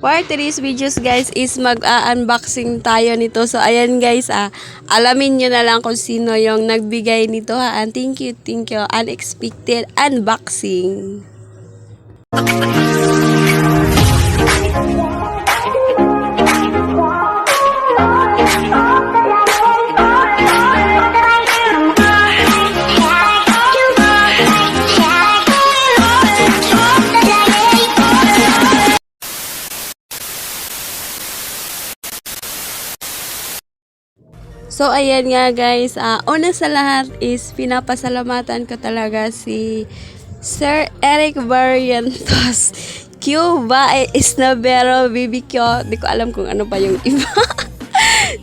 For today's videos guys is mag-unboxing tayo nito. So ayan guys, alamin nyo na lang kung sino yung nagbigay nito ha. And thank you, unexpected unboxing. So, ayan nga guys, una sa lahat is pinapasalamatan ko talaga si Sir Eric Barrientos. Cuba Isnavero BBQ. Di ko alam kung ano pa yung iba.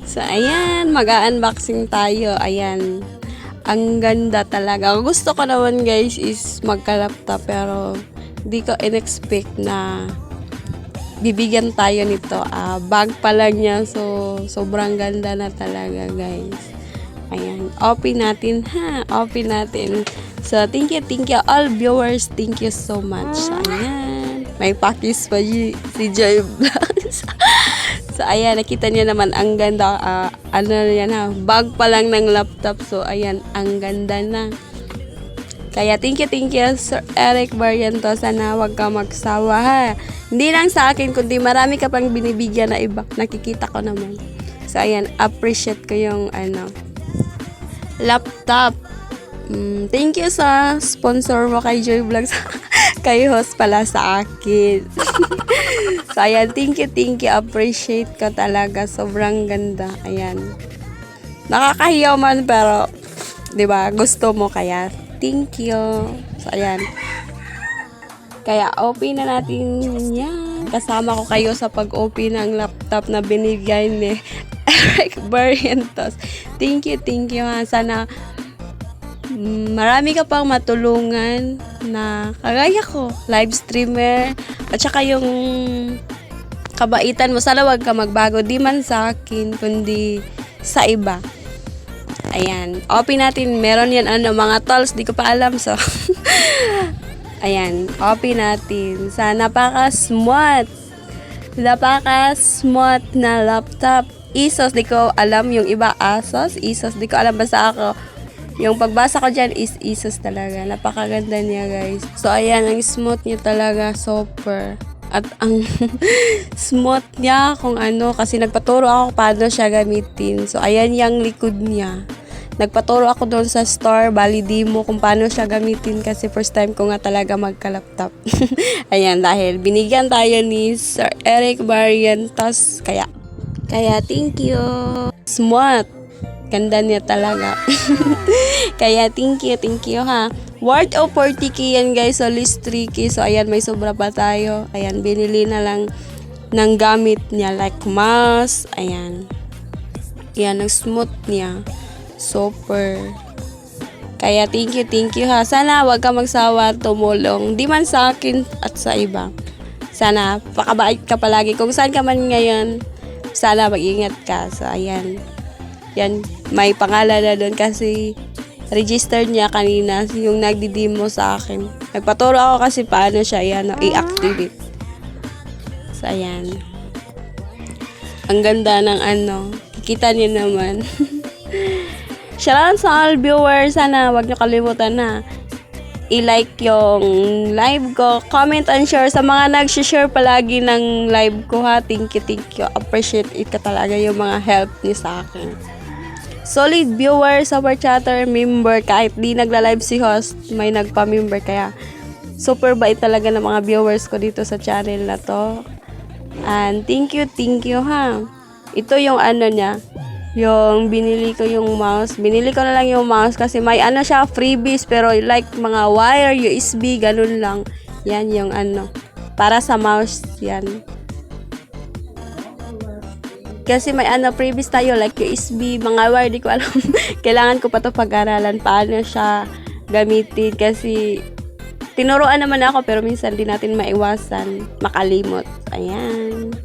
So, ayan, mag-unboxing tayo. Ayan, ang ganda talaga. Gusto ko naman guys is magka-laptop pero di ko in-expect na bibigyan tayo nito. Bag pa lang niya. So, sobrang ganda na talaga, guys. Ayan. Open natin, ha? Open natin. So, thank you, all viewers. Thank you so much. Ayan. May pakis pa si Joy Vlogs. So, ayan. Nakita niyo naman, ang ganda. Ano yan, ha? Bag pa lang ng laptop. So, ayan. Ang ganda na. Kaya thank you Sir Eric Barrientos. Sana wag ka magsawa ha. Hindi lang sa akin kundi marami ka pang binibigyan na iba. Nakikita ko naman. So ayan, appreciate ko yung laptop. Thank you sa sponsor mo kay Joy Vlogs. Kay host pala sa akin. So ayan, thank you. Appreciate ko talaga. Sobrang ganda. Ayan. Nakakahiyaw man pero 'di ba? Gusto mo kaya thank you. So, ayan. Kaya, open na natin yan. Kasama ko kayo sa pag-open ng laptop na binigay ni Eric Barrientos. Thank you ha. Sana marami ka pang matulungan na kagaya ko, live streamer. At saka yung kabaitan mo, sana wag ka magbago. Di man sa akin, kundi sa iba. Ayan. Open natin. Meron yan mga tools. Di ko pa alam. So, ayan. Open natin. Sa napaka-smooth na laptop. Asus. Di ko alam yung iba. Asus. Di ko alam. Basta ako. Yung pagbasa ko dyan is Asus talaga. Napakaganda niya guys. So, ayan. Ang smooth niya talaga. Super. At ang smooth niya kung ano. Kasi nagpaturo ako paano siya gamitin. So, ayan yung likod niya. Nagpaturo ako doon sa store, bali demo kung paano siya gamitin kasi first time ko nga talaga magka-laptop. Ayan, dahil binigyan tayo ni Sir Eric Barrientos. Kaya thank you. Smart. Ganda niya talaga. Kaya thank you ha. Worth of 40k yan guys, so list 3k. So ayan, may sobra pa tayo. Ayan, binili na lang ng gamit niya like mouse. Ayan. Ayan, ang smooth niya. Super. Kaya thank you ha. Sana wag ka magsawa tumulong. Di man sa akin at sa iba. Sana pakabait ka palagi. Kung saan ka man ngayon, sana mag-ingat ka. So ayan. Yan, may pangalan na doon kasi register niya kanina yung nagdi-demo sa akin. Nagpaturo ako kasi paano siya i-activate. So ayan. Ang ganda ng kikita niyo naman. Shoutout sa all viewers. Sana wag nyo kalimutan na i-like yung live ko. Comment and share sa mga nag-share palagi ng live ko ha. Thank you. Appreciate it ka talaga yung mga help niyo sa akin. Solid viewer, super chatter, member. Kahit di nagla-live si host, may nagpa-member. Kaya super bait talaga ng mga viewers ko dito sa channel na to. And thank you ha. Ito yung niya. Yung binili ko yung mouse. Binili ko na lang yung mouse kasi may siya, freebies. Pero like mga wire, USB, ganun lang. Yan yung para sa mouse, yan. Kasi may freebies tayo, like USB, mga wire, di ko alam. Kailangan ko pa to pag-aralan paano siya gamitin. Kasi tinuruan naman ako pero minsan di natin maiwasan makalimot. Ayan.